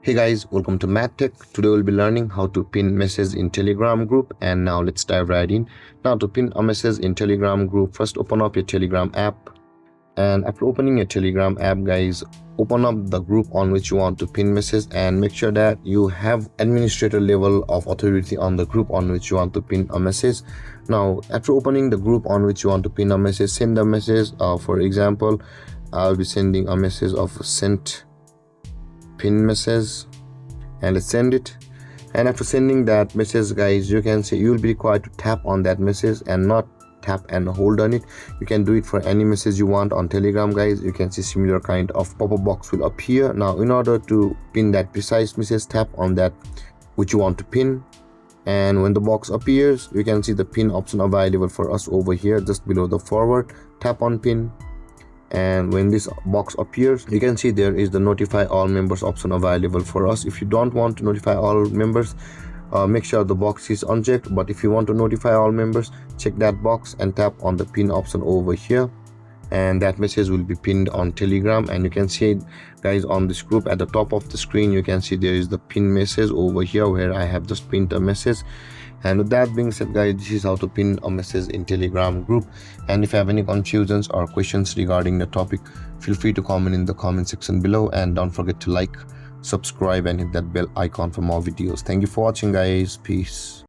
Hey guys, welcome to MathTech. Today we'll be learning how to pin message in Telegram group, and now let's dive right in. Now to pin a message in Telegram group, first open up your Telegram app, and after opening your Telegram app, guys, open up the group on which you want to pin message and make sure that you have administrator level of authority on the group on which you want to pin a message. Now after opening the group on which you want to pin a message, send the message. For example, I'll be sending a message of sent pin message, and let's send it. And after sending that message, guys, you can see you'll be required to tap on that message and not tap and hold on it. You can do it for any message you want on Telegram, guys. You can see similar kind of pop-up box will appear. Now in order to pin that precise message, tap on that which you want to pin, and when the box appears, you can see the pin option available for us over here just below the forward. Tap on pin, and when this box appears, you can see there is the notify all members option available for us. If you don't want to notify all members, make sure the box is unchecked, but if you want to notify all members, check that box and tap on the pin option over here, and that message will be pinned on Telegram. And you can see, guys, on this group at the top of the screen, you can see there is the pin message over here where I have just pinned a message. And with that being said, guys, this is how to pin a message in Telegram group. And if you have any confusions or questions regarding the topic, feel free to comment in the comment section below, and don't forget to like, subscribe, and hit that bell icon for more videos. Thank you for watching, guys. Peace.